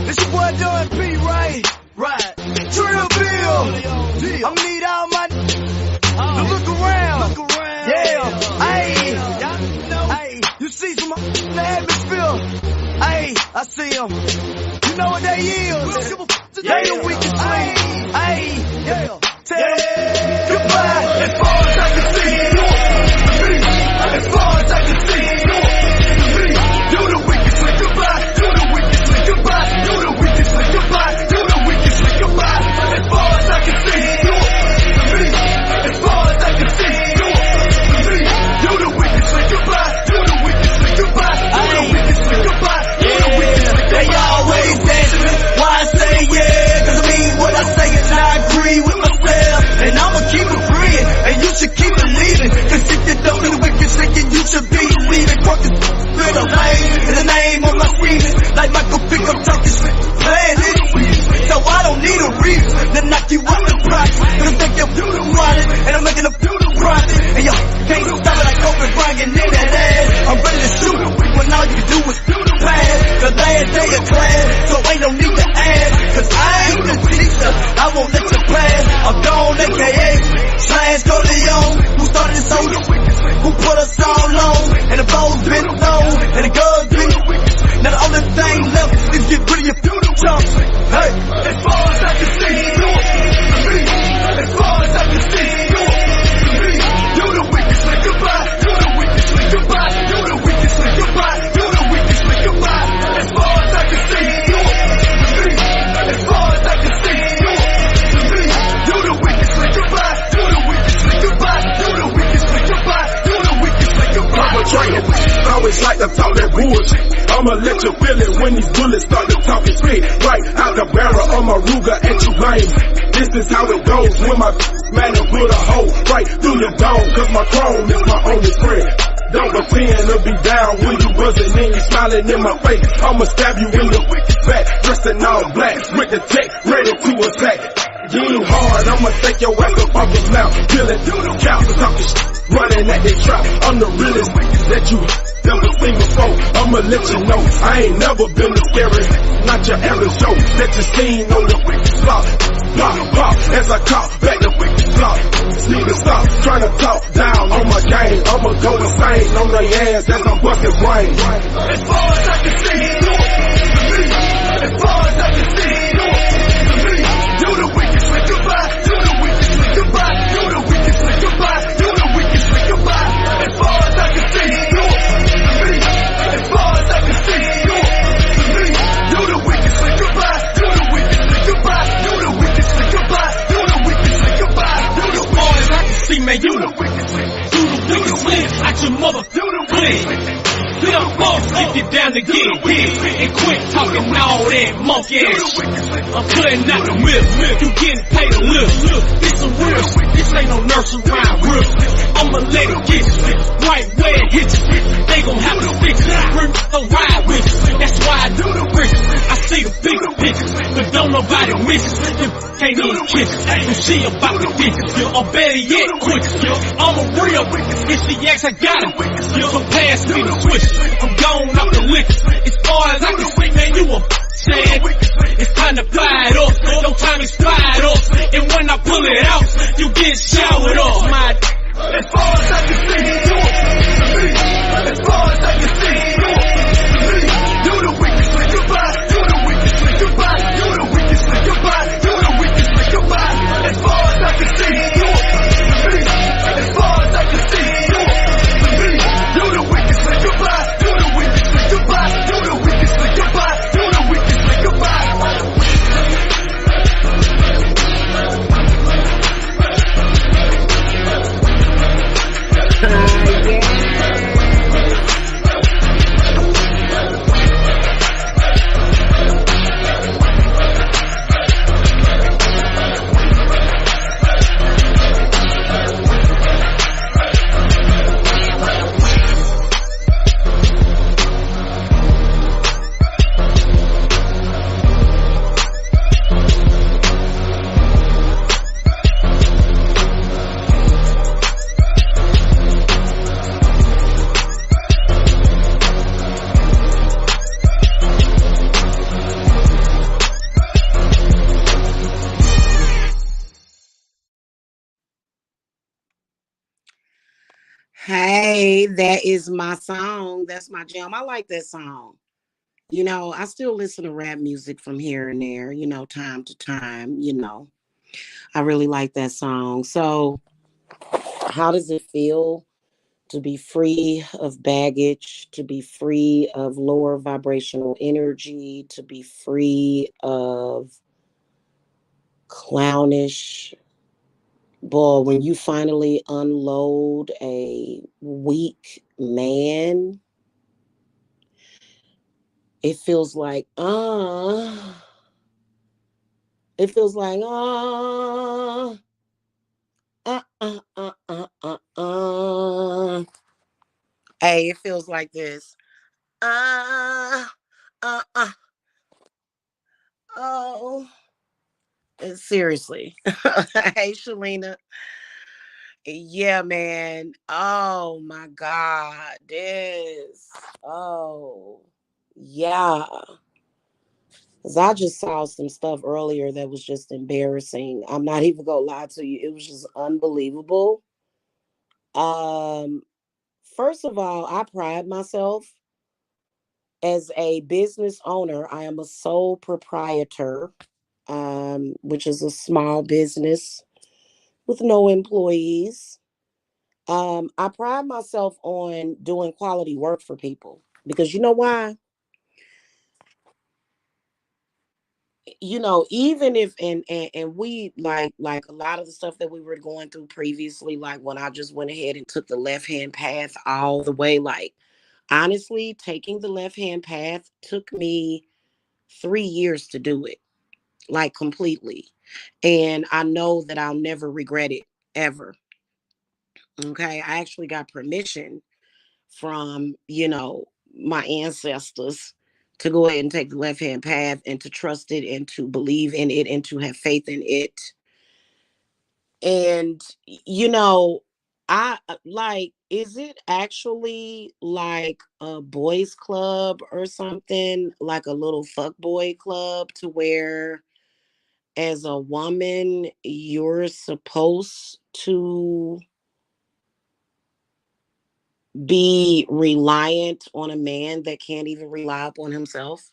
It's your boy doing P, right? Right. Trill Bill. I'm need all my to look around. Yeah. Hey. You see some in the atmosphere. Hey, I see them. You know what they is? They the weakest link. Hey, yeah. Tell them goodbye. As far as I can see, as far as I can see, you the weakest link. Goodbye. You the weakest link. Goodbye. You the weakest link. Goodbye. You the weakest link. Goodbye. As far as I can see, as far as I can see, you the weakest link. Goodbye. You the weakest link. Goodbye. You the weakest link. Goodbye. You the weakest link. They always asking why I say yeah, 'cause I mean what I say and I agree with myself. And I'ma keep it real, and you should keep believing. 'Cause if you don't do the wicked thinking, you should be leaving. Fuck this with a lane in the name of my feelings. Like Michael pick up Turkish playing it. So I don't need a reason to knock you out the price. 'Cause I'm thinking you the running, and I'm making a beautiful profit. And yo, can't stop it like Kobe Bryant in that ass. I'm ready to shoot it when all you can do is pass. The last day of class, so ain't no need to ask. 'Cause I ain't the teacher, I won't let you pass. I'm gone, aka Slash Corleone, who started this whole who put us all on. And the ball's been thrown, and the guns been. Now the only thing left is get rid of your future chunks. Hey, as far as I can see, as far as I can see, you the weakest link. Goodbye. You the weakest link. Goodbye. You the weakest link. Goodbye. You the weakest link. Goodbye. As far as I can see, as far as I can see, you the weakest link. Goodbye. You the weakest link. Goodbye. You the weakest link. Goodbye. You the weakest link. Goodbye. Perpetrating, always like to talk that bullshit. I'ma let you feel it when these bullets start to talk and spit. Right out the barrel of my Ruger at you lame. This is how it goes when my man put a hole right through your dome. 'Cause my chrome is my only friend. Don't pretend to be down when you wasn't in, you smiling in my face. I'ma stab you in the back, dressed in all black, with the tech ready to attack. You ain't hard, I'ma take your ass up off your mouth. Killing through the cows and talking shit, running at their trap. I'm the realest that you never seen before. I'ma let you know I ain't never been this scary. Not your average show that you seen on the block. Pop, as I cop back the block. Need to stop trying to talk down on my game. I'ma go insane on their ass as I'm busting brain. As far as I can see, as far as I can see, you the weakest link. Goodbye. You the weakest link. Goodbye. You the weakest link. Goodbye. You the weakest link. Goodbye. As far as I can see, as far as I can see, you the weakest link. Goodbye. You the weakest link. Goodbye. You the weakest link. Goodbye. You the weakest link. Goodbye. As far as I can see, man, you the weakest link. You the weakest link. Out your mother, you the weakest. Little boss, if you down to get hit and quit talking all that monkey ass shit. I'm cutting out the milk, you getting paid a little. This a real, this ain't no nursery rhyme real. I'ma let it get you, right where it hits you. They gon' have to fix it, don't ride with you. That's why I do the risk. I see the bigger picture, but don't nobody miss it. You can't even kiss it, and she about to dick it. Or better yet, quick. I'm a real, if she acts, I got it. So pass me the switch. I'm gone off the liquor. As far as I can see, man, you a sad. It's time to fly it up. No time is fired up. And when I pull it out, you get showered off. My as far as I can see, as far as I can see, you the weakest link. Goodbye. You the weakest link. Goodbye. You the weakest link. Goodbye. You the weakest link. Goodbye. As far as I can see, as far as I can see, you the weakest link. Goodbye. You the weakest link. Goodbye. You the weakest link. Goodbye. You the weakest link. Goodbye. Hey, that is my song. That's my jam. I like that song. I still listen to rap music from here and there, time to time. I really like that song. So, how does it feel to be free of baggage, to be free of lower vibrational energy, to be free of clownish? Boy, when you finally unload a weak man, it feels like, it feels like, uh, uh, uh, uh, uh, uh. Hey, it feels like this. Uh, uh. Oh, seriously. Hey, Shalina. Yeah, man. Oh my God. This. Oh, yeah. 'Cause I just saw some stuff earlier that was just embarrassing. I'm not even gonna lie to you. It was just unbelievable. Um, First of all, I pride myself as a business owner. I am a sole proprietor, which is a small business with no employees. I pride myself on doing quality work for people because you know why? Even if and we like a lot of the stuff that we were going through previously, like when I just went ahead and took the left hand path all the way, like honestly, taking the left hand path took me 3 years to do it, like completely. And I know that I'll never regret it ever. Okay. I actually got permission from, my ancestors to go ahead and take the left hand path and to trust it and to believe in it and to have faith in it. And, I like, is it actually like a boys club or something, like a little fuck boy club to where as a woman, you're supposed to be reliant on a man that can't even rely upon himself?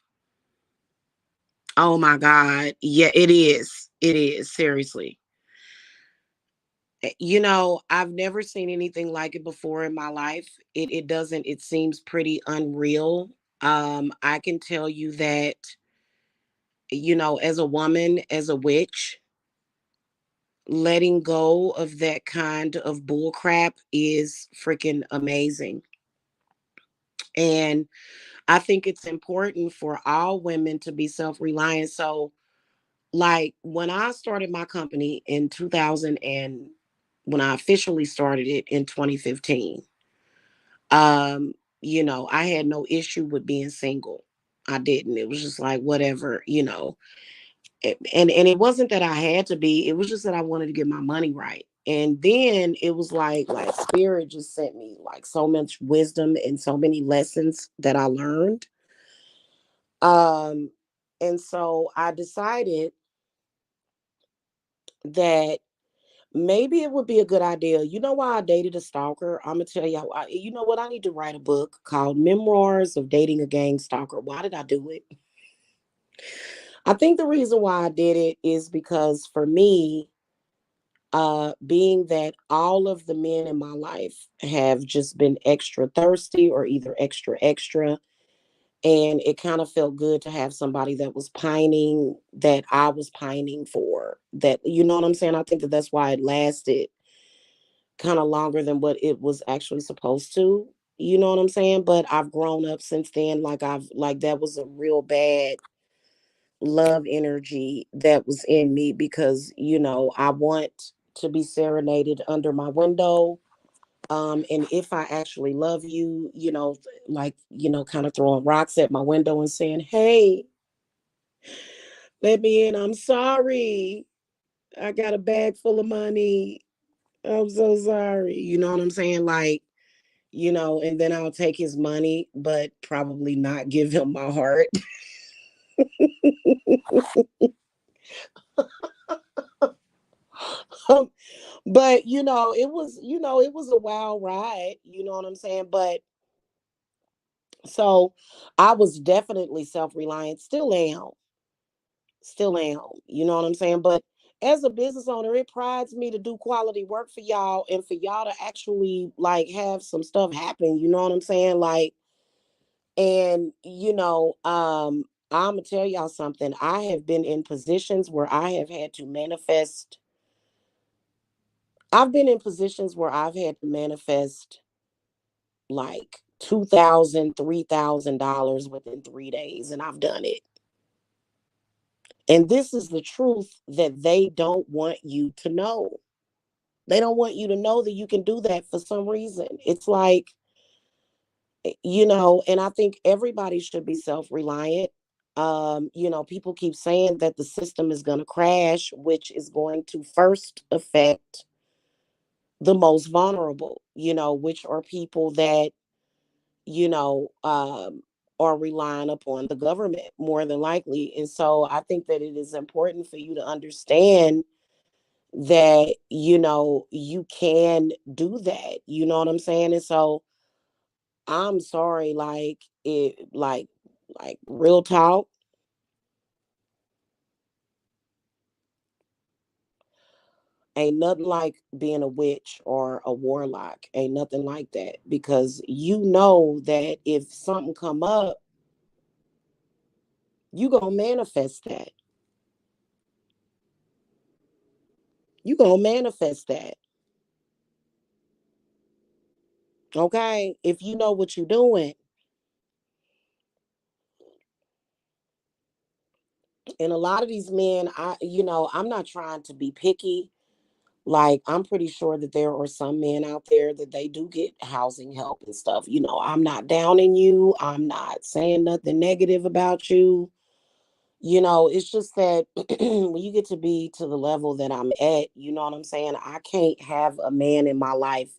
Oh my God. Yeah, it is. It is. Seriously. I've never seen anything like it before in my life. It doesn't, it seems pretty unreal. I can tell you that, as a woman, as a witch, letting go of that kind of bull crap is freaking amazing. And I think it's important for all women to be self-reliant. So, like when I started my company in 2000 and when I officially started it in 2015, um, I had no issue with being single. I didn't. It was just like whatever. And it wasn't that I had to be, it was just that I wanted to get my money right. And then it was like spirit just sent me like so much wisdom and so many lessons that I learned. Um and so I decided that maybe it would be a good idea. You know why I dated a stalker? I'm gonna tell you. You know what? I need to write a book called "Memoirs of Dating a Gang Stalker." Why did I do it? I think the reason why I did it is because for me, being that all of the men in my life have just been extra thirsty or either extra, and it kind of felt good to have somebody that was pining, that I was pining for. That you know what I'm saying? I think that that's why it lasted kind of longer than what it was actually supposed to. You know what I'm saying? But I've grown up since then. Like that was a real bad love energy that was in me because I want to be serenaded under my window. And if I actually love you, like, kind of throwing rocks at my window and saying, "Hey, let me in. I'm sorry. I got a bag full of money. I'm so sorry." You know what I'm saying? Like, and then I'll take his money, but probably not give him my heart. But it was a wild ride, you know what I'm saying? But so I was definitely self-reliant, still am, you know what I'm saying? But as a business owner, it prides me to do quality work for y'all and for y'all to actually like have some stuff happen, you know what I'm saying? Like, and I'm gonna tell y'all something. I have been in positions where I have had to manifest. I've been in positions where I've had to manifest like $2,000, $3,000 within 3 days, and I've done it. And this is the truth that they don't want you to know. They don't want you to know that you can do that for some reason. It's like, and I think everybody should be self-reliant. People keep saying that the system is going to crash, which is going to first affect the most vulnerable, which are people that, you know, um, are relying upon the government more than likely. And so I think that it is important for you to understand that, you can do that. You know what I'm saying? And so I'm sorry, like real talk, ain't nothing like being a witch or a warlock. Ain't nothing like that. Because you know that if something come up, you gonna manifest that. You gonna manifest that. Okay? If you know what you're doing. And a lot of these men, I'm not trying to be picky. Like, I'm pretty sure that there are some men out there that they do get housing help and stuff. I'm not downing you. I'm not saying nothing negative about you. It's just that when you get to be to the level that I'm at, you know what I'm saying? I can't have a man in my life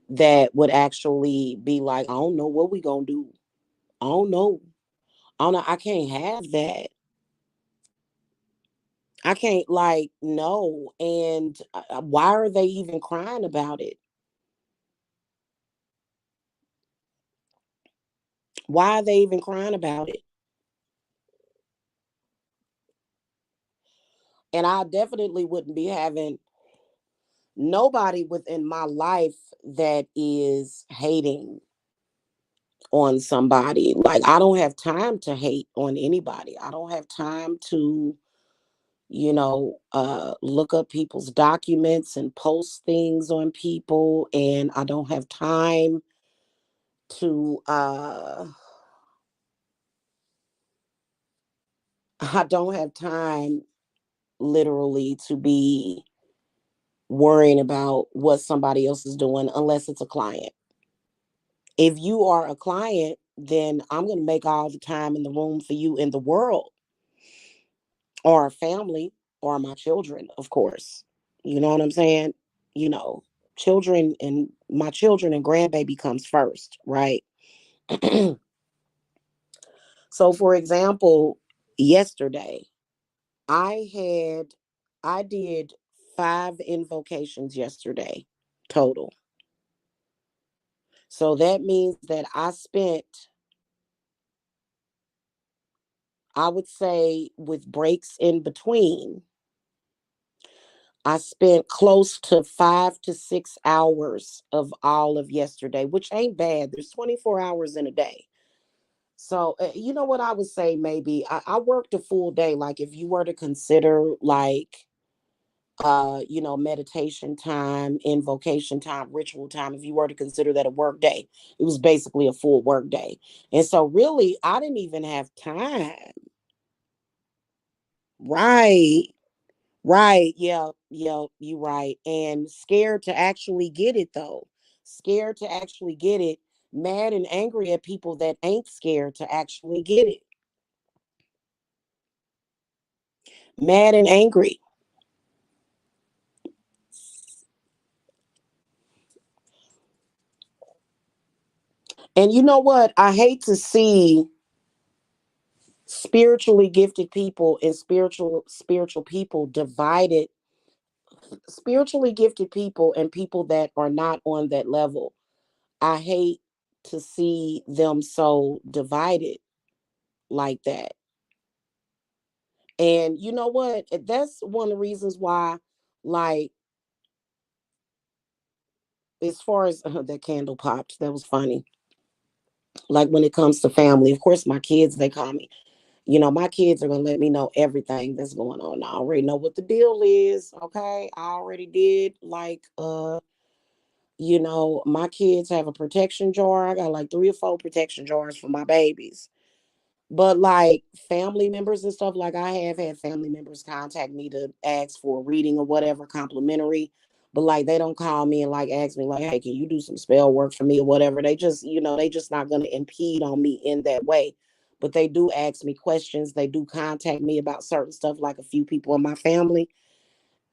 that would actually be like, I don't know what we gonna do. I don't know. I don't know. I can't have that. I can't like no. And why are they even crying about it? Why are they even crying about it? And I definitely wouldn't be having nobody within my life that is hating on somebody. Like, I don't have time to hate on anybody. I don't have time to, look up people's documents and post things on people. And I don't have time to, I don't have time literally to be worrying about what somebody else is doing unless it's a client. If you are a client, then I'm going to make all the time in the room for you in the world, or a family, or my children, of course. You know what I'm saying? You know, children and grandbaby comes first, right? So, for example, yesterday, I had, I did 5 invocations yesterday total. So that means that I would say, with breaks in between, I spent close to 5 to 6 hours of all of yesterday, which ain't bad. There's 24 hours in a day. So, you know what I would say? Maybe I worked a full day. Like, if you were to consider, like, meditation time, invocation time, ritual time, if you were to consider that a work day, it was basically a full work day. And so, really, I didn't even have time. Right. Right. Yeah. Yeah. You right. And scared to actually get it though. Scared to actually get it. Mad and angry at people that ain't scared to actually get it. Mad and angry. And you know what? I hate to see spiritually gifted people and spiritual people divided spiritually gifted people and people that are not on that level, I hate to see them so divided like that. And you know what? That's one of the reasons why, like, as far as that candle popped, that was funny. Like, when it comes to family, of course, my kids, they call me. My kids are gonna let me know everything that's going on. I already know what the deal is. Okay. I already did, like, my kids have a protection jar. I got like 3 or 4 protection jars for my babies. But like family members and stuff, like I have had family members contact me to ask for a reading or whatever, complimentary. But like they don't call me and like ask me like, hey, can you do some spell work for me or whatever? They just, they just not gonna impede on me in that way. But they do ask me questions. They do contact me about certain stuff, like a few people in my family.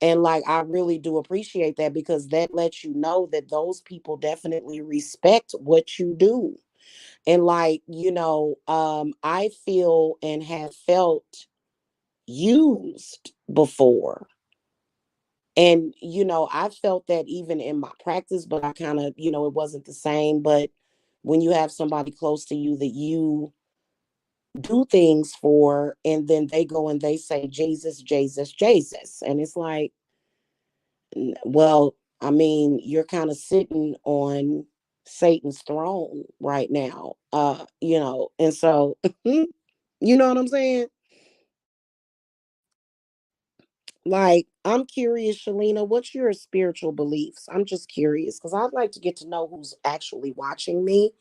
And like I really do appreciate that, because that lets you know that those people definitely respect what you do. And like, I feel and have felt used before. And, I felt that even in my practice, but I kind of, it wasn't the same. But when you have somebody close to you that you do things for, and then they go and they say, Jesus, Jesus, Jesus. And it's like, well, I mean, you're kind of sitting on Satan's throne right now. And so you know what I'm saying? Like, I'm curious, Shalina, what's your spiritual beliefs? I'm just curious because I'd like to get to know who's actually watching me.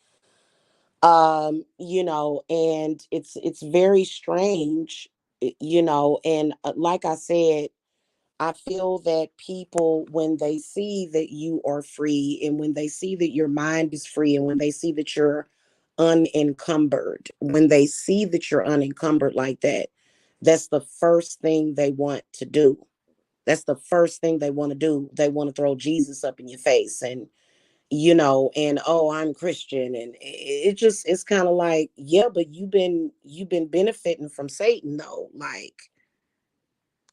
And it's very strange, and like I said, I feel that people, when they see that you are free, and when they see that your mind is free, and when they see that you're unencumbered, when they see that you're unencumbered like that, that's the first thing they want to do. That's the first thing they want to do. They want to throw Jesus up in your face, and oh, I'm Christian. And it's kind of like, yeah, but you've been benefiting from Satan though. Like,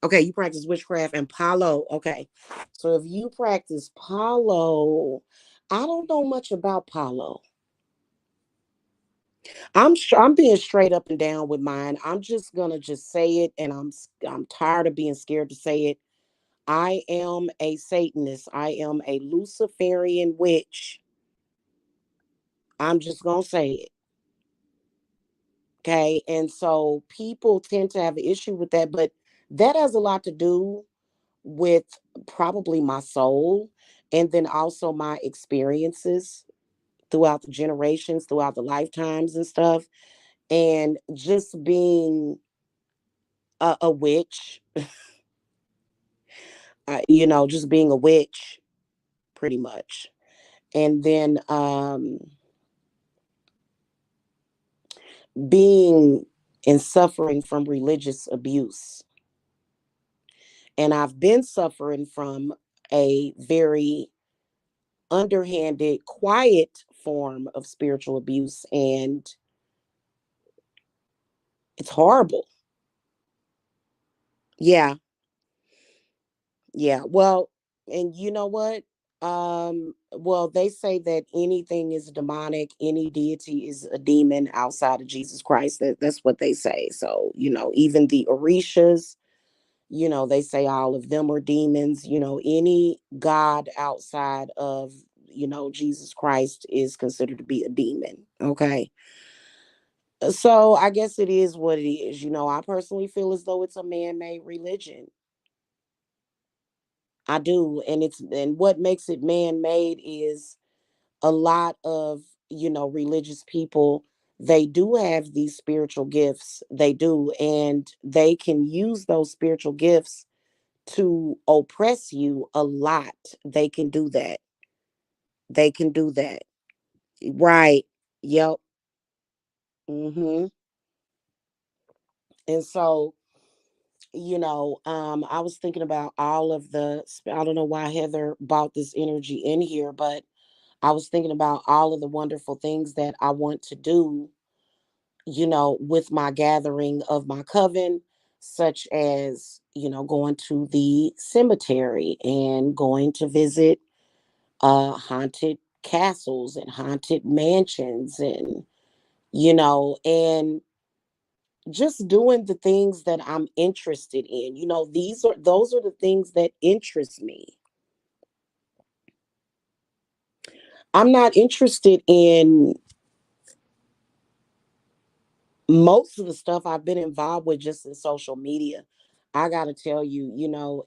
okay, you practice witchcraft and palo. Okay. So if you practice palo, I don't know much about palo. I'm being straight up and down with mine. I'm just gonna just say it, and I'm tired of being scared to say it. I am a Satanist. I am a Luciferian witch. I'm just gonna say it. Okay. And so people tend to have an issue with that, but that has a lot to do with probably my soul, and then also my experiences throughout the generations, throughout the lifetimes and stuff, and just being a witch, just being a witch pretty much. And then being and suffering from religious abuse. And I've been suffering from a very underhanded, quiet form of spiritual abuse, and it's horrible. Yeah, yeah. Well, and you know what? Well, they say that anything is demonic, any deity is a demon outside of Jesus Christ. That's what they say. So, even the Orishas, they say all of them are demons. Any god outside of, Jesus Christ is considered to be a demon. Okay. So I guess it is what it is. I personally feel as though it's a man-made religion. I do. And what makes it man-made is a lot of, religious people, they do have these spiritual gifts. They do. And they can use those spiritual gifts to oppress you a lot. They can do that. They can do that. Right. Yep. Hmm. And so, I was thinking about all of I don't know why Heather brought this energy in here, but I was thinking about all of the wonderful things that I want to do, with my gathering of my coven. such as, going to the cemetery and going to visit haunted castles and haunted mansions, and just doing the things that I'm interested in. Those are the things that interest me. I'm not interested in most of the stuff I've been involved with just in social media. I got to tell you,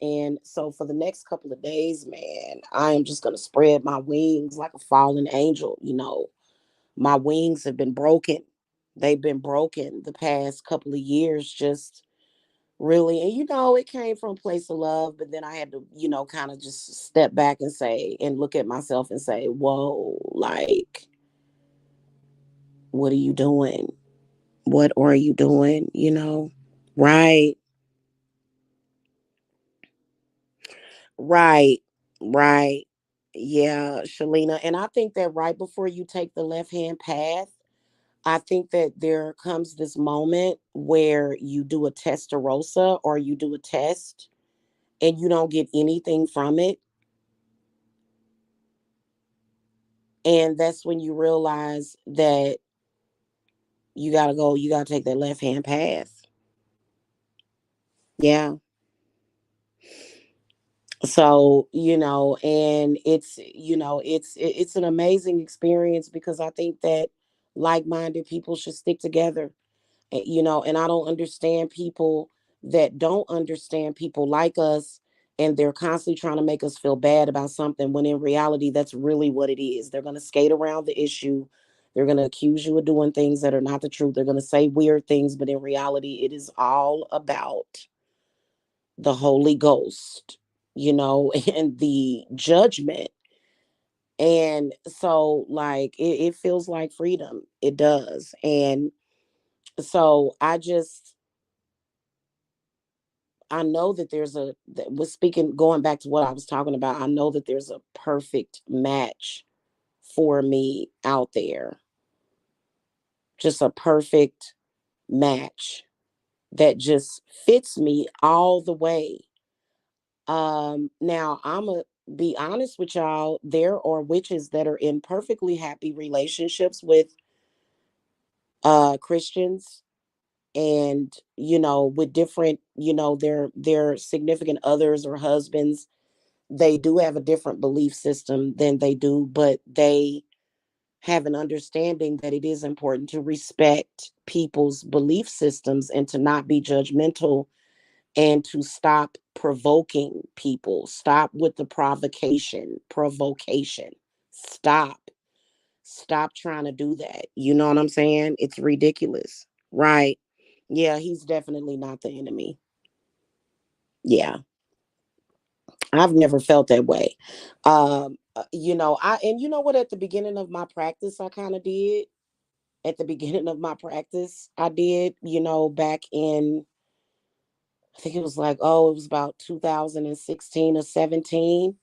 and so for the next couple of days, man, I am just going to spread my wings like a fallen angel. My wings have been broken. They've been broken the past couple of years, just really. And, it came from a place of love, but then I had to, kind of just step back and say, and look at myself and say, whoa, like, what are you doing? What are you doing? Right, right, right. Yeah, Shalina. And I think that right before you take the left hand path, I think that there comes this moment where you do a testarossa or you do a test and you don't get anything from it. And that's when you realize that you got to take that left hand path. Yeah. So, and it's an amazing experience because I think that like-minded people should stick together. And I don't understand people that don't understand people like us, and they're constantly trying to make us feel bad about something when in reality that's really what it is. They're going to skate around the issue. They're going to accuse you of doing things that are not the truth. They're going to say weird things, but in reality it is all about the Holy Ghost, and the judgment. And so, like, it feels like freedom. It does. And so I know that was speaking, going back to what I was talking about, I know that there's a perfect match for me out there. Just a perfect match that just fits me all the way. Now I'm a be honest with y'all, there are witches that are in perfectly happy relationships with Christians, and with different, their significant others or husbands. They do have a different belief system than they do, but they have an understanding that it is important to respect people's belief systems and to not be judgmental, and to stop provoking people. Stop with the provocation. Stop. Stop trying to do that. You know what I'm saying? It's ridiculous. Right. Yeah, he's definitely not the enemy. Yeah. I've never felt that way. You know what, at the beginning of my practice, I kind of did. At the beginning of my practice, I did, back in, I think it was like, it was about 2016 or 17.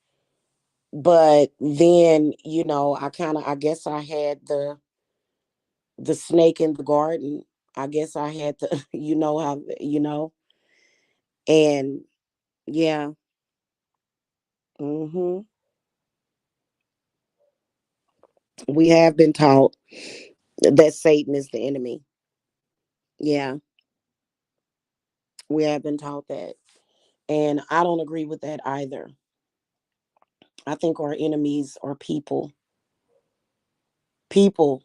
But then, I guess I had the snake in the garden. I guess I had to, how, and yeah. hmm we have been taught that Satan is the enemy. Yeah, we have been taught that. And I don't agree with that either. I think our enemies are people. People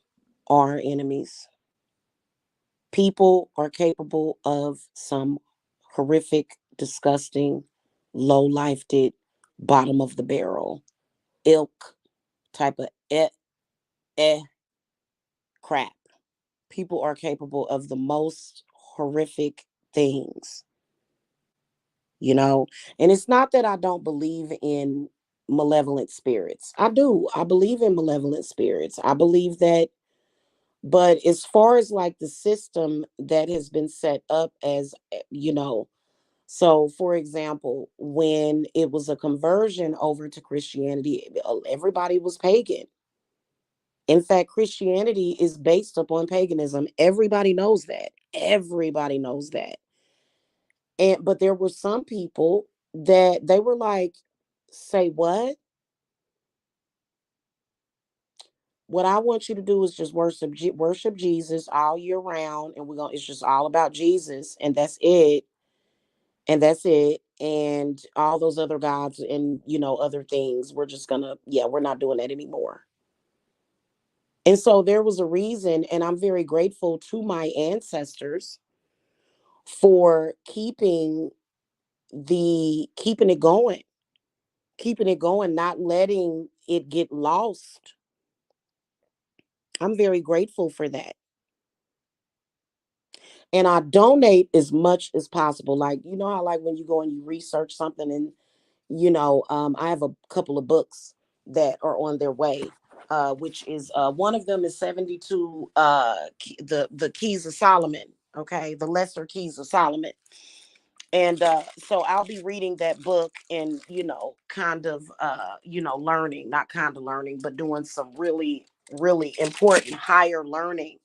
are our enemies. People are capable of some horrific, disgusting, low lifted, bottom of the barrel, ilk type of eh crap. People are capable of the most horrific things, and it's not that I don't believe in malevolent spirits. I do. I believe in malevolent spirits. I believe that. But as far as like the system that has been set up as, so for example, when it was a conversion over to Christianity, everybody was pagan. In fact, Christianity is based upon paganism. Everybody knows that. Everybody knows that. But there were some people that they were like, say what? What I want you to do is just worship Jesus all year round, and we're gonna. It's just all about Jesus, and that's it, and that's it, and all those other gods and other things. We're just gonna, yeah, we're not doing that anymore. And so there was a reason, and I'm very grateful to my ancestors for keeping it going, not letting it get lost. I'm very grateful for that. And I donate as much as possible. Like, you know how like when you go and you research something and I have a couple of books that are on their way. Which is one of them is 72 the Keys of Solomon, okay? The Lesser Keys of Solomon. And so I'll be reading that book and kind of learning, not kind of learning, but doing some really really important higher learning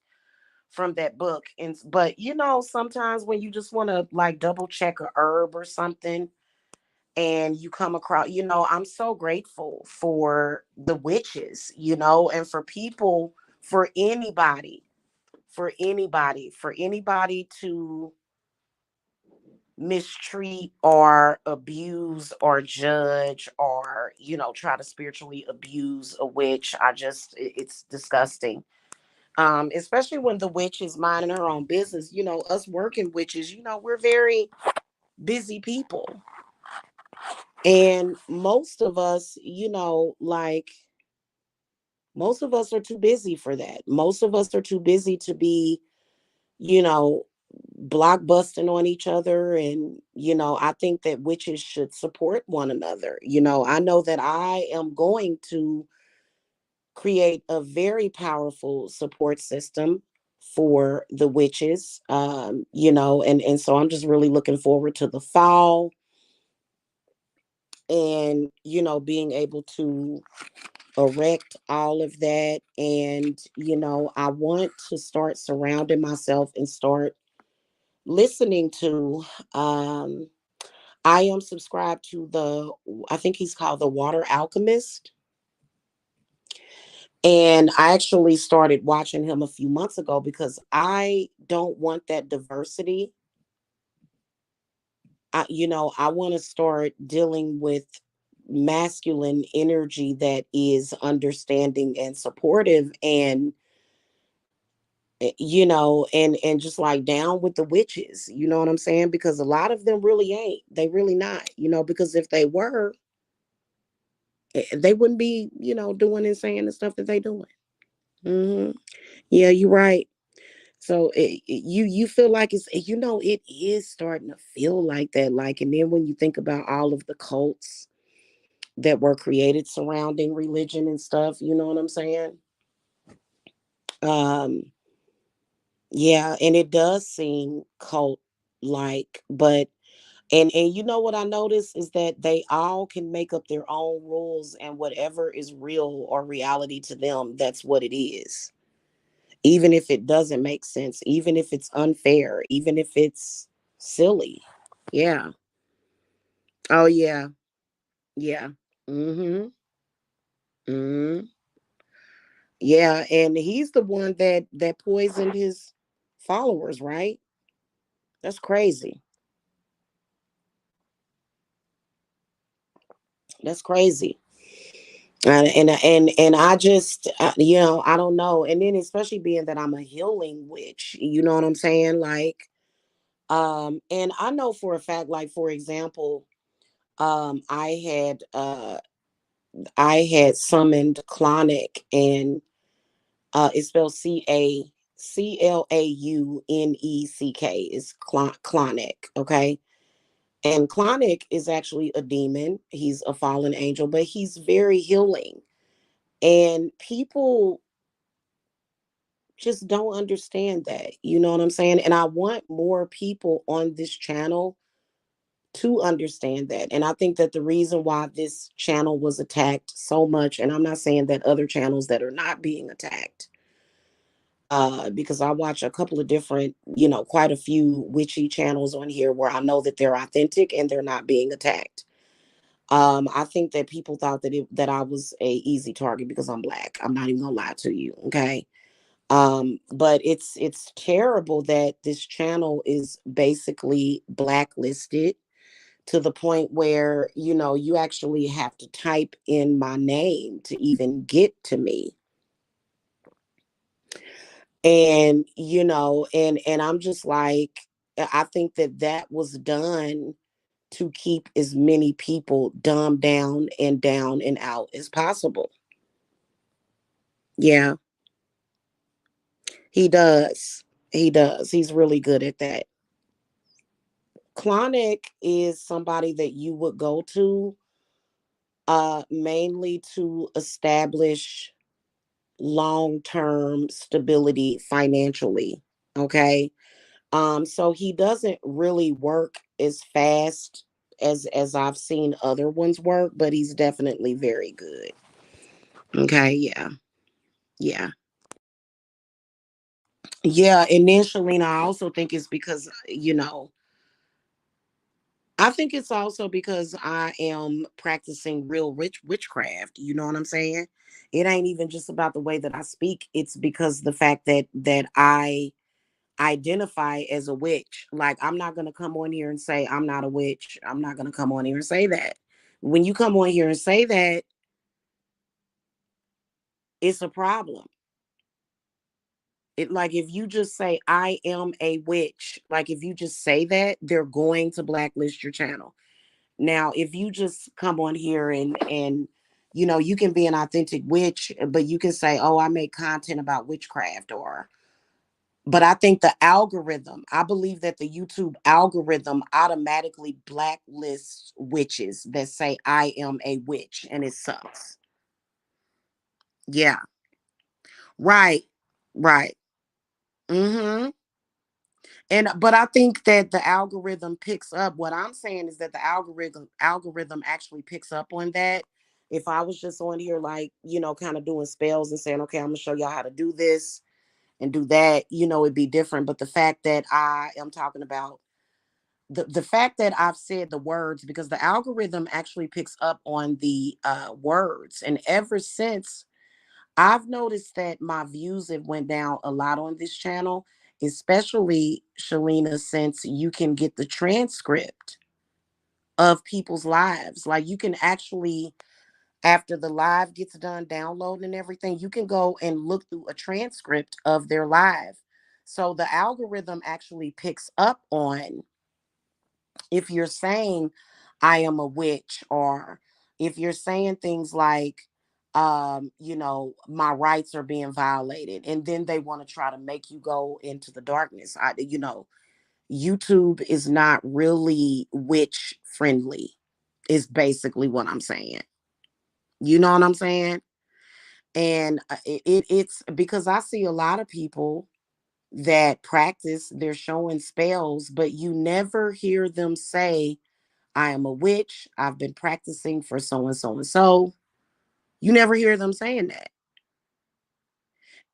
from that book. And but sometimes when you just want to like double check a herb or something, and you come across, I'm so grateful for the witches, and for people, for anybody, for anybody to mistreat or abuse or judge or try to spiritually abuse a witch. It's disgusting. Especially when the witch is minding her own business. Us working witches, we're very busy people. And most of us, like most of us are too busy for that. Most of us are too busy to be, you know, blockbusting on each other. And, I think that witches should support one another. I know that I am going to create a very powerful support system for the witches. And so I'm just really looking forward to the fall and, being able to erect all of that. And, I want to start surrounding myself and start listening to, I am subscribed to I think he's called the Water Alchemist. And I actually started watching him a few months ago because I don't want that diversity. I want to start dealing with masculine energy that is understanding and supportive and and just like down with the witches, you know what I'm saying? Because a lot of them really ain't. They really not, because if they were, they wouldn't be, doing and saying the stuff that they doing. Hmm. Yeah, you're right. So you feel like it is starting to feel like that. Like, and then when you think about all of the cults that were created surrounding religion and stuff, you know what I'm saying? Um, yeah, and it does seem cult like, but and you know what I notice is that they all can make up their own rules, and whatever is real or reality to them, that's what it is. Even if it doesn't make sense, even if it's unfair, even if it's silly. Yeah. Oh yeah. Yeah. Mhm. Mhm. Yeah, and he's the one that poisoned his followers, right? That's crazy. That's crazy. And I just I don't know. And then especially being that I'm a healing witch, you know what I'm saying? Like and I know for a fact, like for example, um I had uh I had summoned Clonic, and it's spelled Clauneck. Is Clonic, okay? And Clonic is actually a demon. He's a fallen angel, but he's very healing. And people just don't understand that. You know what I'm saying? And I want more people on this channel to understand that. And I think that the reason why this channel was attacked so much, and I'm not saying that other channels that are not being attacked, because I watch a couple of different, quite a few witchy channels on here where I know that they're authentic and they're not being attacked. I think that people thought that I was a easy target because I'm black. I'm not even gonna lie to you, okay? But it's terrible that this channel is basically blacklisted to the point where, you actually have to type in my name to even get to me. And and I'm just like, I think that that was done to keep as many people dumbed down and out as possible. Yeah, he does. He does. He's really good at that. Clonic is somebody that you would go to mainly to establish long-term stability financially. Okay. So he doesn't really work as fast as I've seen other ones work, but he's definitely very good. Okay, yeah. Yeah. Yeah, and then Shalina, I also think it's because, I think it's also because I am practicing real rich witchcraft. You know what I'm saying? It ain't even just about the way that I speak. It's because the fact that I identify as a witch. Like, I'm not gonna come on here and say I'm not a witch. I'm not gonna come on here and say that. When you come on here and say that, it's a problem. It, like, if you just say I am a witch, like if you just say that, they're going to blacklist your channel. Now, if you just come on here and you can be an authentic witch, but you can say, "Oh, I make content about witchcraft," or but I think the algorithm, I believe that the YouTube algorithm automatically blacklists witches that say I am a witch, and it sucks. Yeah. Right. Right. Mhm. And but I think that the algorithm picks up, what I'm saying is that the algorithm actually picks up on that. If I was just on here like, kind of doing spells and saying, "Okay, I'm going to show y'all how to do this and do that," it'd be different. But the fact that I am talking about the fact that I've said the words, because the algorithm actually picks up on the words, and ever since, I've noticed that my views have went down a lot on this channel, especially Shalina, since you can get the transcript of people's lives. Like, you can actually, after the live gets done downloading and everything, you can go and look through a transcript of their live. So the algorithm actually picks up on if you're saying I am a witch, or if you're saying things like my rights are being violated, and then they want to try to make you go into the darkness. YouTube is not really witch friendly, is basically what I'm saying. You know what I'm saying? And it's because I see a lot of people that practice, they're showing spells, but you never hear them say I am a witch. I've been practicing for so and so and so. You never hear them saying that.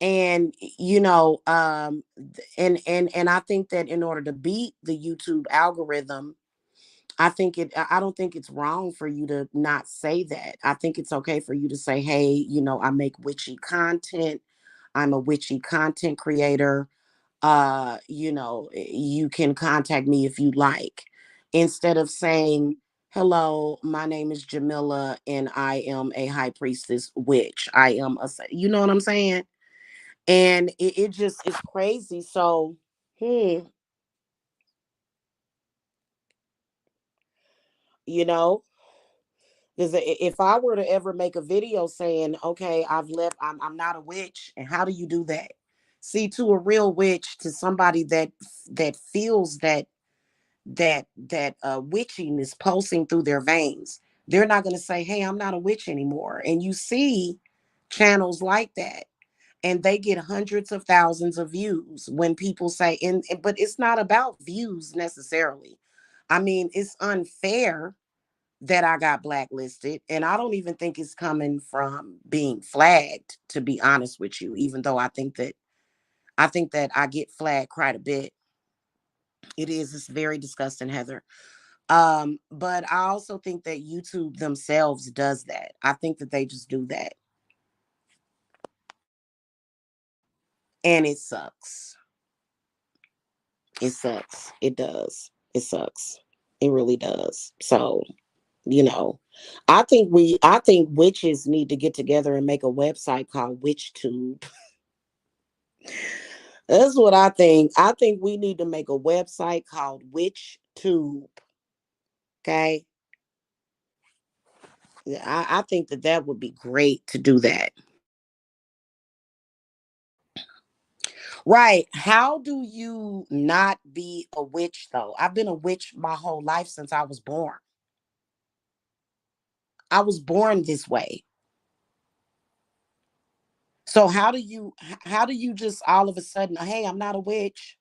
And and I think that in order to beat the YouTube algorithm, I don't think it's wrong for you to not say that. I think it's okay for you to say, "Hey, I make witchy content. I'm a witchy content creator. You can contact me if you like," instead of saying, "Hello, my name is Jamila and I am a high priestess witch. I am a," you know what I'm saying? And it just is crazy. So, hmm, you know, because if I were to ever make a video saying, "Okay, I've left, I'm not a witch," and how do you do that? See, to a real witch, to somebody that feels that witchiness pulsing through their veins, they're not going to say, "Hey, I'm not a witch anymore." And you see channels like that, and they get hundreds of thousands of views when people say, but it's not about views necessarily. I mean, it's unfair that I got blacklisted, and I don't even think it's coming from being flagged, to be honest with you, even though I think that I get flagged quite a bit. It's very disgusting, Heather. But I also think that YouTube themselves does that. I think that they just do that. And it sucks. It sucks. It does. It sucks. It really does. So, you know, I think witches need to get together and make a website called WitchTube. That's what I think. I think we need to make a website called WitchTube. Okay. Yeah, I think that that would be great to do that. Right. How do you not be a witch though? I've been a witch my whole life since I was born. I was born this way. So how do you just all of a sudden, hey, I'm not a witch?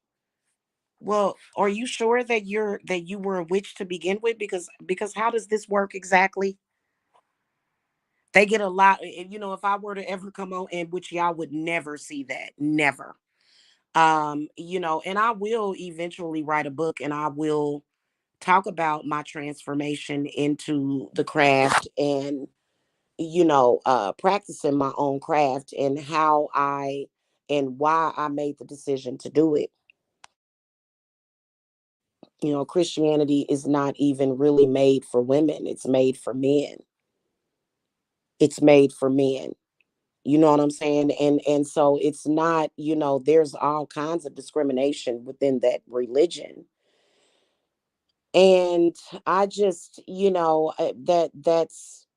Well, are you sure that you were a witch to begin with? Because how does this work exactly? They get a lot, if I were to ever come on, and which y'all would never see that. Never. And I will eventually write a book, and I will talk about my transformation into the craft, and practicing my own craft, and how I and why I made the decision to do it. Christianity is not even really made for women. It's made for men. It's made for men. You know what I'm saying? And so it's not, there's all kinds of discrimination within that religion. And I just, that's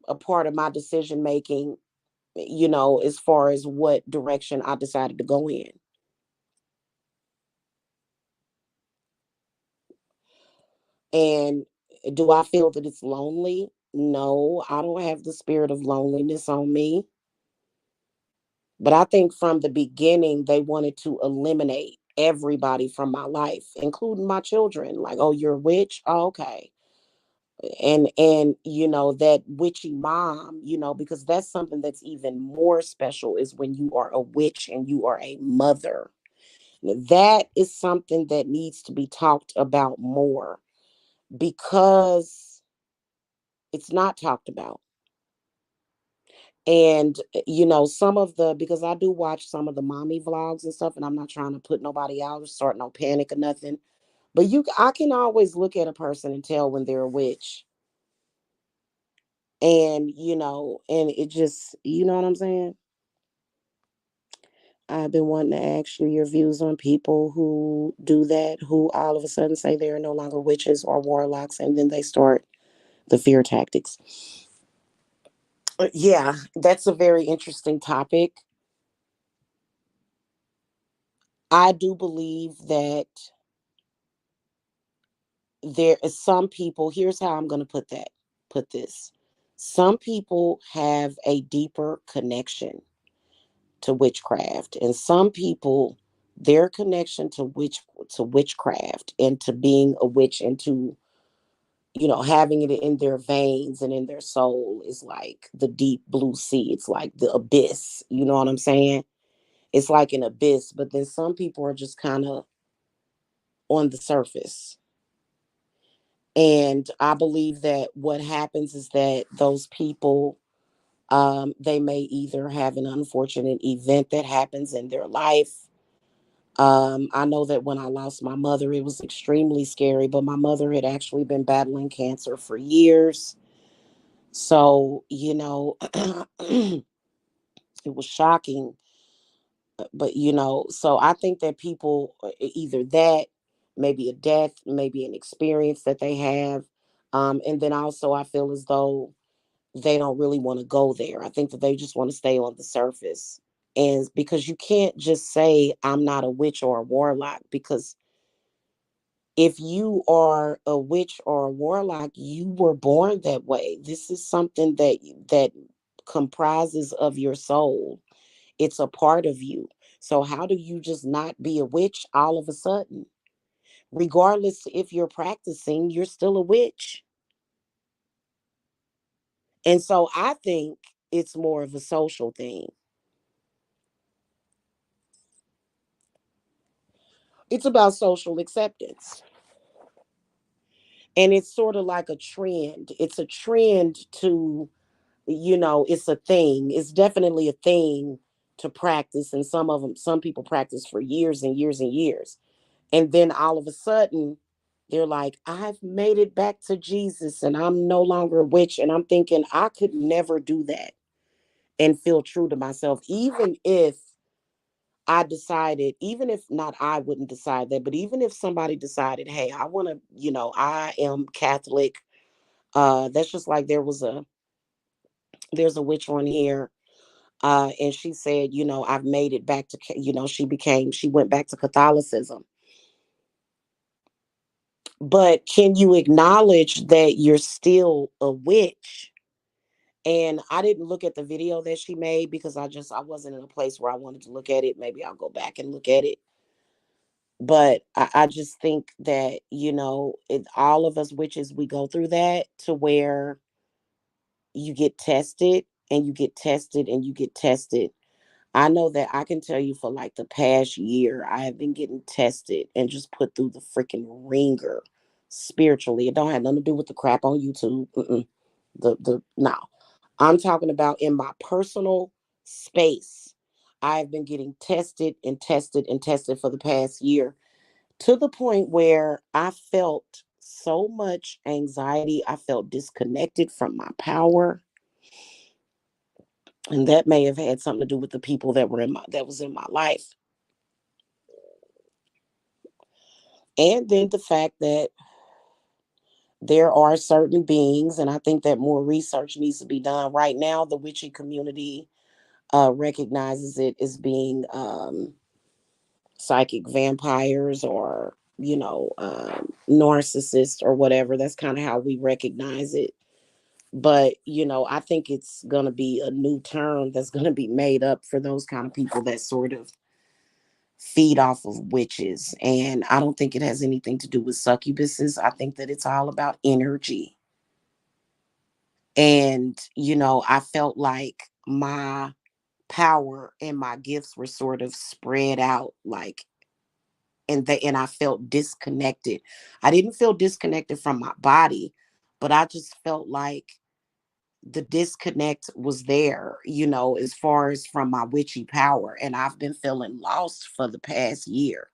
a part of my decision making, as far as what direction I decided to go in. And do I feel that it's lonely? No, I don't have the spirit of loneliness on me. But I think from the beginning, they wanted to eliminate everybody from my life, including my children. Like, oh, you're a witch? Oh, okay. And that witchy mom, because that's something that's even more special, is when you are a witch and you are a mother. That is something that needs to be talked about more, because it's not talked about. And some of the, because I do watch some of the mommy vlogs and stuff, and I'm not trying to put nobody out or start no panic or nothing, but I can always look at a person and tell when they're a witch. And and it just, you know what I'm saying. I've been wanting to ask you your views on people who do that, who all of a sudden say they're no longer witches or warlocks, and then they start the fear tactics. Yeah, that's a very interesting topic. I do believe that there is some people, here's how I'm going to put this. Some people have a deeper connection to witchcraft, and some people, their connection to witchcraft and to being a witch, and to having it in their veins and in their soul, is like the deep blue sea. It's like the abyss, you know what I'm saying? It's like an abyss. But then some people are just kind of on the surface. And I believe that what happens is that those people, they may either have an unfortunate event that happens in their life. I know that when I lost my mother, it was extremely scary, but my mother had actually been battling cancer for years. So, it was shocking. But, so I think that people, either that, maybe a death, maybe an experience that they have. And then also, I feel as though they don't really want to go there. I think that they just want to stay on the surface. And because you can't just say, I'm not a witch or a warlock, because if you are a witch or a warlock, you were born that way. This is something that comprises of your soul. It's a part of you. So how do you just not be a witch all of a sudden? Regardless if you're practicing, you're still a witch. And so I think it's more of a social thing. It's about social acceptance. And it's sort of like a trend. It's a trend to, it's a thing. It's definitely a thing to practice. And some people practice for years and years and years. And then all of a sudden, they're like, I've made it back to Jesus and I'm no longer a witch. And I'm thinking, I could never do that and feel true to myself, even if I decided, even if not, I wouldn't decide that, but even if somebody decided, hey, I want to, I am Catholic. That's just like there's a witch on here. And she said, I've made it back to, she went back to Catholicism. But can you acknowledge that you're still a witch? And I didn't look at the video that she made because I wasn't in a place where I wanted to look at it. Maybe I'll go back and look at it. But I just think that, all of us witches, we go through that to where you get tested and you get tested and you get tested. I know that I can tell you for like the past year, I have been getting tested and just put through the freaking ringer spiritually. It don't have nothing to do with the crap on YouTube. No, I'm talking about in my personal space. I've been getting tested and tested and tested for the past year to the point where I felt so much anxiety. I felt disconnected from my power. And that may have had something to do with the people that was in my life. And then the fact that there are certain beings, and I think that more research needs to be done. Right now, the witchy community recognizes it as being psychic vampires or, narcissists or whatever. That's kind of how we recognize it. But, I think it's going to be a new term that's going to be made up for those kind of people that sort of feed off of witches. And I don't think it has anything to do with succubuses. I think that it's all about energy. And, I felt like my power and my gifts were sort of spread out, like, and I felt disconnected. I didn't feel disconnected from my body, but I just felt like the disconnect was there, as far as from my witchy power. And I've been feeling lost for the past year.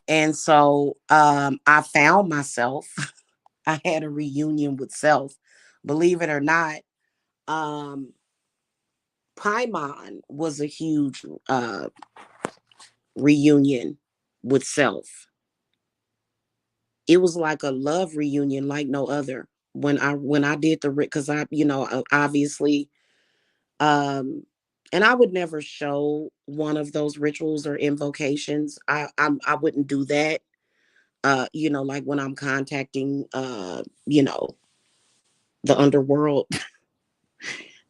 And so I found myself. I had a reunion with self. Believe it or not, um, Paimon was a huge reunion with self. It was like a love reunion like no other. When I did the because I obviously and I would never show one of those rituals or invocations. I wouldn't do that. Like when I'm contacting the underworld,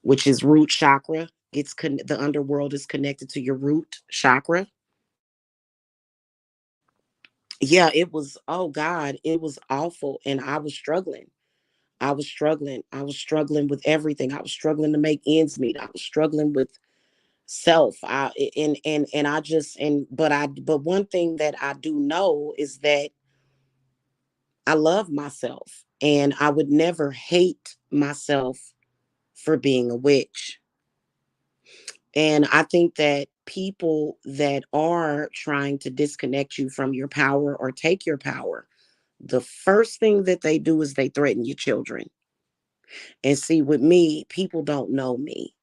which is root chakra. The underworld is connected to your root chakra. Yeah, it was, oh God, it was awful. And I was struggling. I was struggling. I was struggling with everything. I was struggling to make ends meet. I was struggling with self. And I just but one thing that I do know is that I love myself and I would never hate myself for being a witch. And I think that people that are trying to disconnect you from your power or take your power, the first thing that they do is they threaten your children. And see, with me, people don't know me.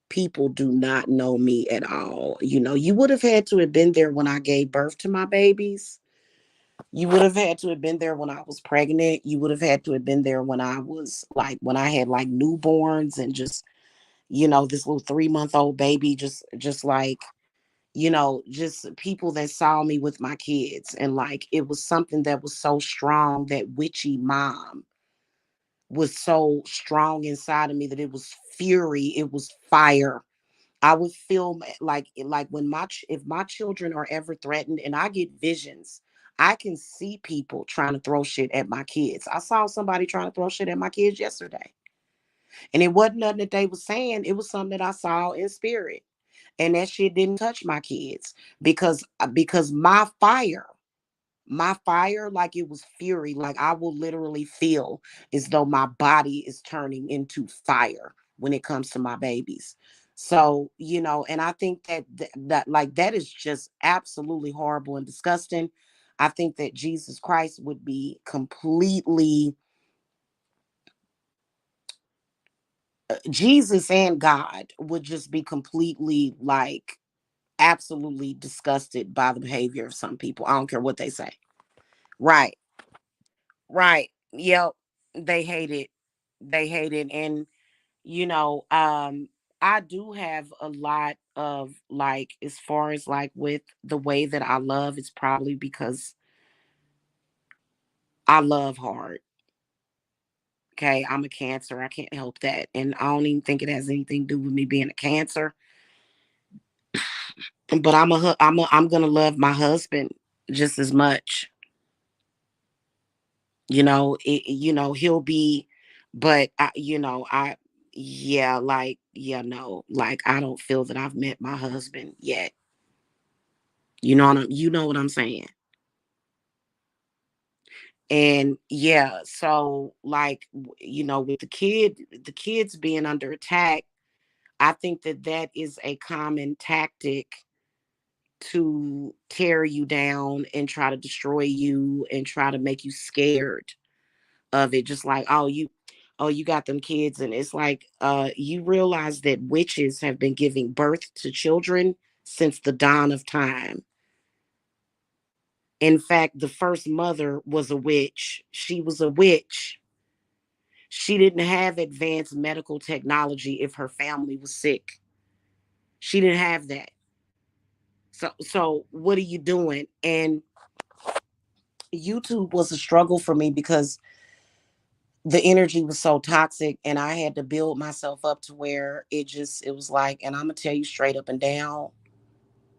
People do not know me at all. You would have had to have been there when I gave birth to my babies. You would have had to have been there when I was pregnant. You would have had to have been there when I had like newborns and just, this little 3-month-old baby, just like, just people that saw me with my kids. And like, it was something that was so strong, that witchy mom was so strong inside of me that it was fury, it was fire. I would feel like when if my children are ever threatened and I get visions, I can see people trying to throw shit at my kids. I saw somebody trying to throw shit at my kids yesterday. And it wasn't nothing that they were saying, it was something that I saw in spirit. And that shit didn't touch my kids because my fire, like it was fury. Like I will literally feel as though my body is turning into fire when it comes to my babies. So, and I think that like that is just absolutely horrible and disgusting. I think that Jesus Christ would be completely Jesus and God would just be completely like absolutely disgusted by the behavior of some people. I don't care what they say. Right. Right. Yep. They hate it. They hate it. And, you know, um, I do have a lot of like, as far as like with the way that I love, it's probably because I love hard. Okay. I'm a Cancer. I can't help that. And I don't even think it has anything to do with me being a Cancer. But I'm gonna love my husband just as much. He'll be, but yeah, like, yeah, no, like, I don't feel that I've met my husband yet. You know what I'm saying? And yeah, so like, with the kids being under attack, I think that that is a common tactic to tear you down and try to destroy you and try to make you scared of it. Just like, oh, you got them kids. And it's like, you realize that witches have been giving birth to children since the dawn of time. In fact, the first mother was a witch. She was a witch. She didn't have advanced medical technology if her family was sick. She didn't have that. So what are you doing? And YouTube was a struggle for me because the energy was so toxic, and I had to build myself up to where it was like, and I'm gonna tell you straight up and down,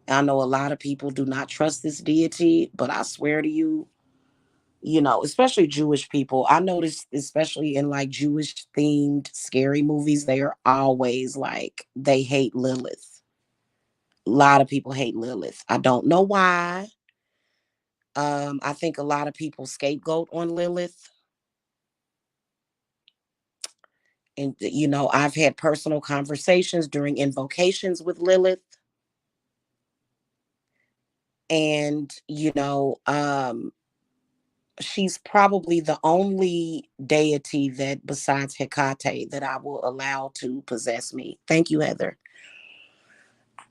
I know a lot of people do not trust this deity, but I swear to you, especially Jewish people, I noticed, especially in like Jewish themed scary movies, they are always like, they hate Lilith. A lot of people hate Lilith. I don't know why. I think a lot of people scapegoat on Lilith. And I've had personal conversations during invocations with Lilith. And she's probably the only deity that, besides Hecate, that I will allow to possess me. Thank you, Heather.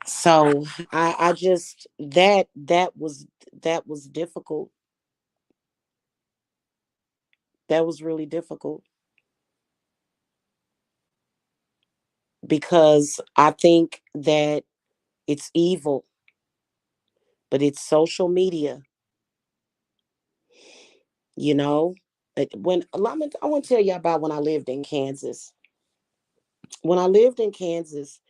So I just that was difficult. That was really difficult because I think that it's evil, but it's social media. you know when I want to tell you about when I lived in Kansas. When I lived in Kansas,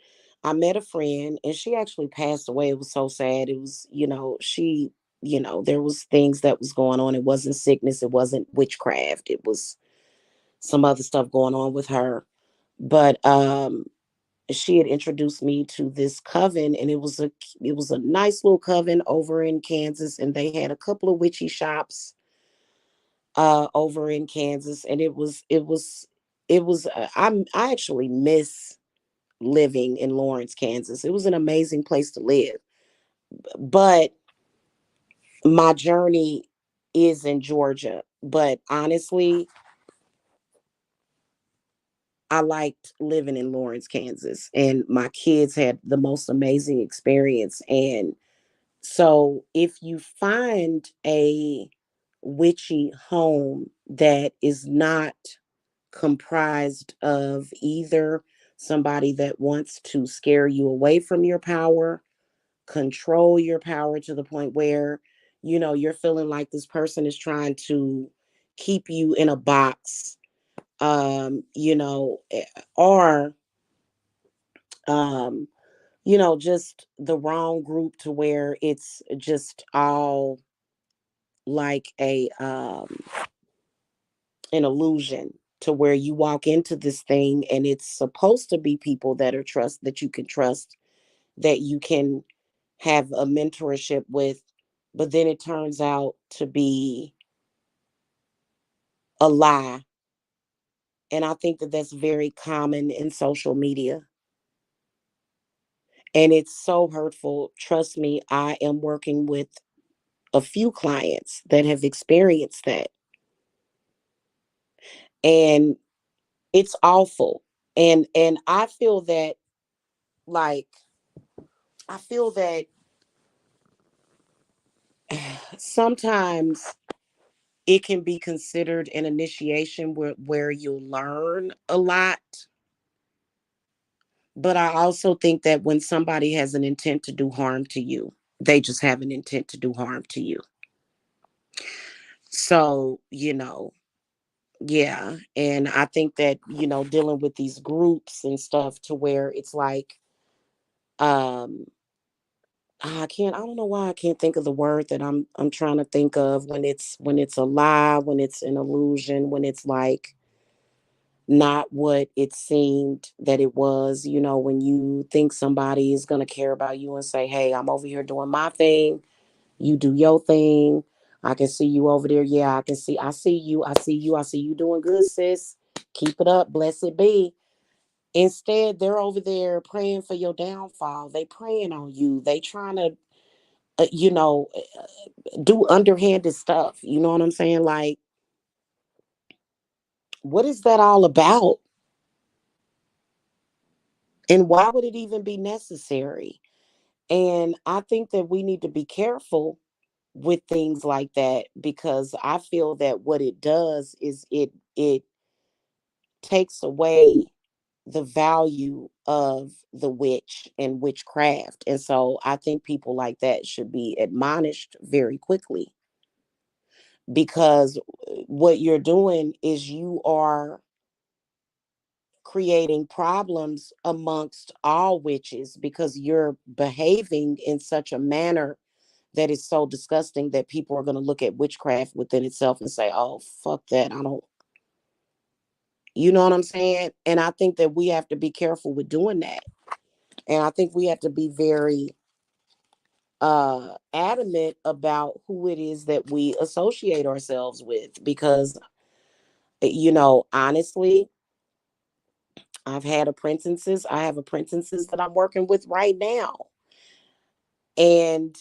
I met a friend and she actually passed away. It was so sad. It was, there was things that was going on. It wasn't sickness, it wasn't witchcraft, it was some other stuff going on with her. But she had introduced me to this coven, and it was a nice little coven over in Kansas, and they had a couple of witchy shops over in Kansas. And I actually miss living in Lawrence, Kansas. It was an amazing place to live. But my journey is in Georgia. But honestly, I liked living in Lawrence, Kansas, and my kids had the most amazing experience. And so if you find a witchy home that is not comprised of either somebody that wants to scare you away from your power, control your power to the point where you're feeling like this person is trying to keep you in a box, or um just the wrong group, to where it's just all like an illusion, to where you walk into this thing and it's supposed to be people that you can trust, that you can have a mentorship with, but then it turns out to be a lie. And I think that that's very common in social media. And it's so hurtful. Trust me, I am working with a few clients that have experienced that. And it's awful. And I feel that, like, I feel that sometimes it can be considered an initiation where you'll learn a lot. But I also think that when somebody has an intent to do harm to you, they just have an intent to do harm to you. So, yeah. And I think that, dealing with these groups and stuff to where it's like, um, I don't know why I can't think of the word that I'm trying to think of, when it's a lie, when it's an illusion, when it's like not what it seemed that it was, when you think somebody is going to care about you and say, hey, I'm over here doing my thing, you do your thing. I can see you over there. Yeah, I see you. I see you doing good, sis. Keep it up. Blessed be. Instead, they're over there praying for your downfall. They praying on you. They trying to, do underhanded stuff. You know what I'm saying? Like, what is that all about? And why would it even be necessary? And I think that we need to be careful with things like that, because I feel that what it does is it takes away the value of the witch and witchcraft. And so I think people like that should be admonished very quickly, because what you're doing is you are creating problems amongst all witches, because you're behaving in such a manner that is so disgusting that people are going to look at witchcraft within itself and say, oh, fuck that. I don't, you know what I'm saying? And I think that we have to be careful with doing that. And I think we have to be very adamant about who it is that we associate ourselves with, because, honestly, I have apprentices that I'm working with right now. And,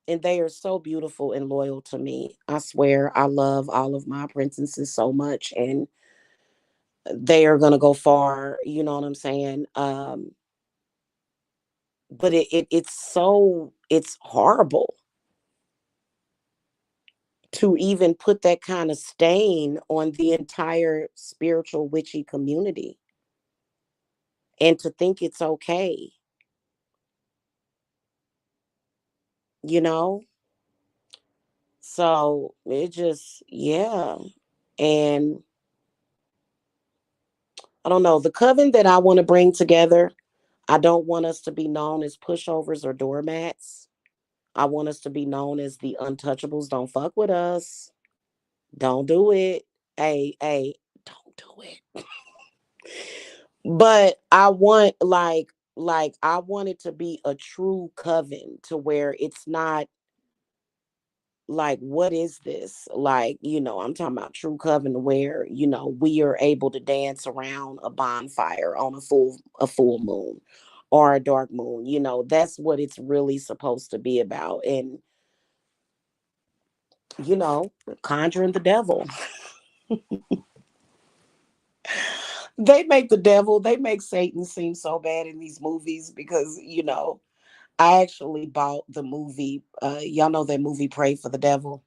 and they are so beautiful and loyal to me. I swear I love all of my apprentices so much, and they are going to go far. You know what I'm saying? But it's horrible to even put that kind of stain on the entire spiritual witchy community, and to think it's okay, you know? So it just, yeah. And I don't know, the coven that I want to bring together, I don't want us to be known as pushovers or doormats. I want us to be known as the untouchables. Don't fuck with us. Don't do it. Hey, don't do it. But I want, I want it to be a true coven, to where it's not like, what is this? Like, I'm talking about true coven where, we are able to dance around a bonfire on a full moon or a dark moon. That's what it's really supposed to be about. And, you know, conjuring the devil. They make Satan seem so bad in these movies, because, I actually bought the movie. Y'all know that movie Pray for the Devil?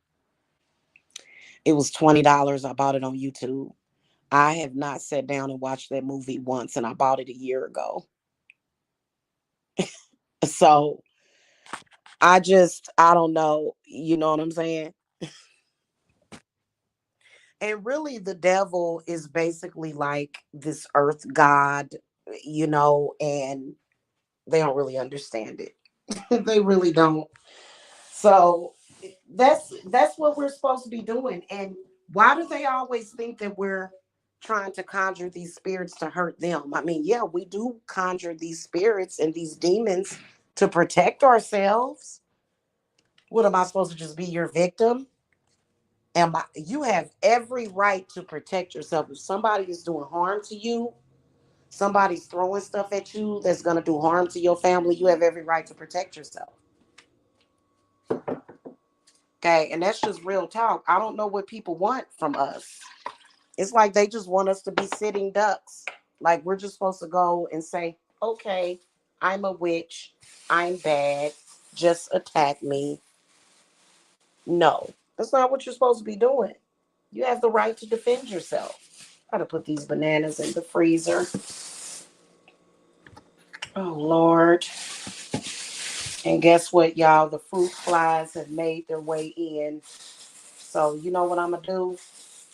It was $20. I bought it on YouTube. I have not sat down and watched that movie once, and I bought it a year ago. So I don't know. You know what I'm saying? And really, the devil is basically like this earth god, and they don't really understand it. They really don't. So that's what we're supposed to be doing. And why do they always think that we're trying to conjure these spirits to hurt them. I mean, yeah, we do conjure these spirits and these demons to protect ourselves. What am I supposed to just be your victim? You have every right to protect yourself. If somebody is doing harm to you, somebody's throwing stuff at you that's going to do harm to your family, you have every right to protect yourself. Okay, and that's just real talk. I don't know what people want from us. It's like they just want us to be sitting ducks. Like we're just supposed to go and say, okay, I'm a witch. I'm bad. Just attack me. No, that's not what you're supposed to be doing. You have the right to defend yourself. Gotta put these bananas in the freezer. Oh, Lord. And guess what, y'all? The fruit flies have made their way in. So, you know what I'm going to do?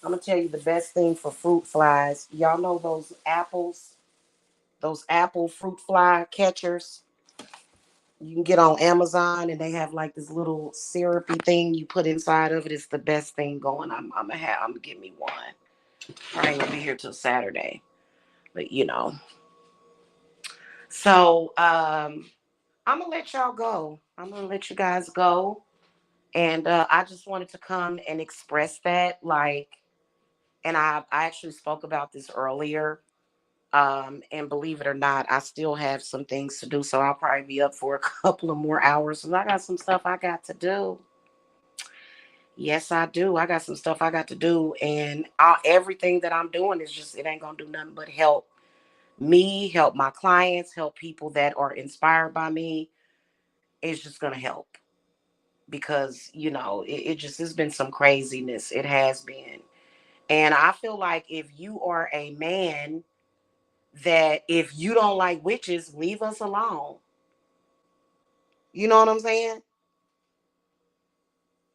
I'm going to tell you the best thing for fruit flies. Y'all know those apples? Those apple fruit fly catchers? You can get on Amazon and they have like this little syrupy thing you put inside of it. It's the best thing going. I'm gonna give me one. I ain't gonna be here till Saturday. But you know. So I'm gonna let y'all go. I'm gonna let you guys go. And I just wanted to come and express that, like, and I actually spoke about this earlier. And believe it or not, I still have some things to do, so I'll probably be up for a couple of more hours. And I got some stuff I got to do. Yes, I do. I got some stuff I got to do, and everything that I'm doing is just it ain't gonna do nothing but help me, help my clients, help people that are inspired by me. It's just gonna help because it just has been some craziness. It has been, and I feel like if you are a man that if you don't like witches, leave us alone. You know what I'm saying?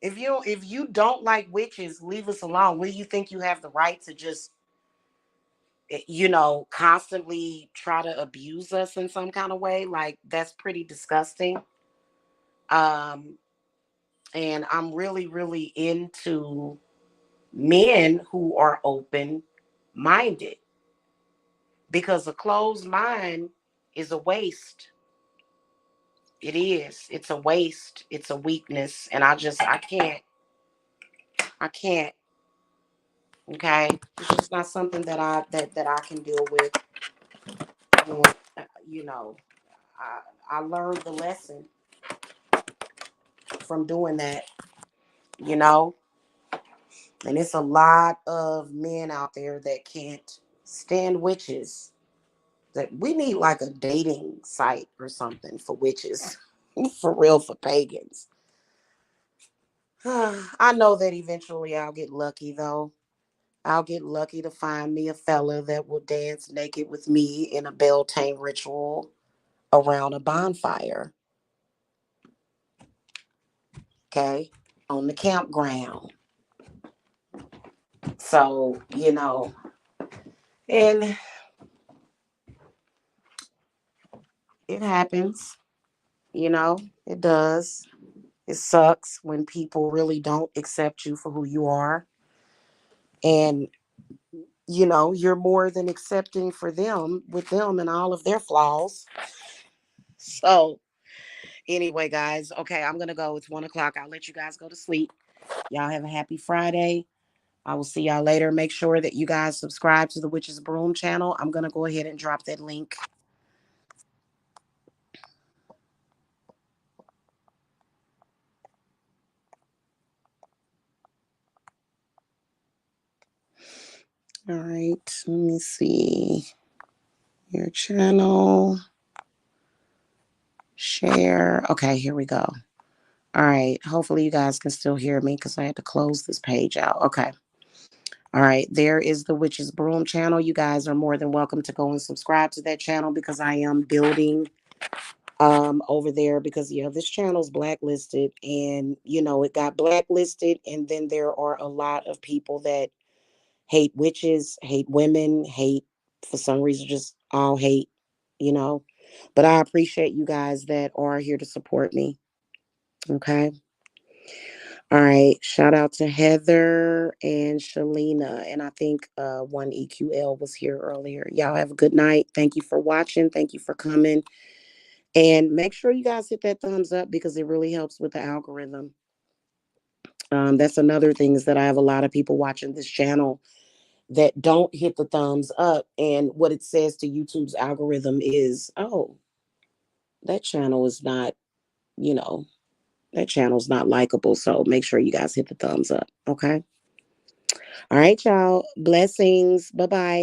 If you don't like witches, leave us alone. What do you think you have the right to just constantly try to abuse us in some kind of way? Like that's pretty disgusting. Um and I'm really really into men who are open minded because a closed mind is a waste. It is. It's a waste. It's a weakness. And I can't. Okay. It's just not something that I can deal with. And, you know, I learned the lesson from doing that, you know, and it's a lot of men out there that can't stand witches. That we need like a dating site or something for witches, for real, for pagans. I know that eventually I'll get lucky though. I'll get lucky to find me a fella that will dance naked with me in a Beltane ritual around a bonfire. Okay, on the campground. So and it happens. It does. It sucks when people really don't accept you for who you are. And, you're more than accepting for them with them and all of their flaws. So, anyway, guys, okay, I'm going to go. It's 1 o'clock. I'll let you guys go to sleep. Y'all have a happy Friday. I will see y'all later. Make sure that you guys subscribe to the Witches Broom channel. I'm going to go ahead and drop that link. All right, let me see your channel. Share. Okay, here we go. All right. Hopefully you guys can still hear me because I had to close this page out. Okay. All right. There is the Witches Broom channel. You guys are more than welcome to go and subscribe to that channel because I am building over there because this channel is blacklisted and it got blacklisted, and then there are a lot of people that hate witches, hate women, hate for some reason, just all hate, you know. But I appreciate you guys that are here to support me. Okay. All right. Shout out to Heather and Shalina. And I think one EQL was here earlier. Y'all have a good night. Thank you for watching. Thank you for coming. And make sure you guys hit that thumbs up because it really helps with the algorithm. That's another thing is that I have a lot of people watching this channel that don't hit the thumbs up. And what it says to YouTube's algorithm is, oh, that channel is not, you know, that channel's not likable. So make sure you guys hit the thumbs up. Okay. All right, y'all. Blessings. Bye bye.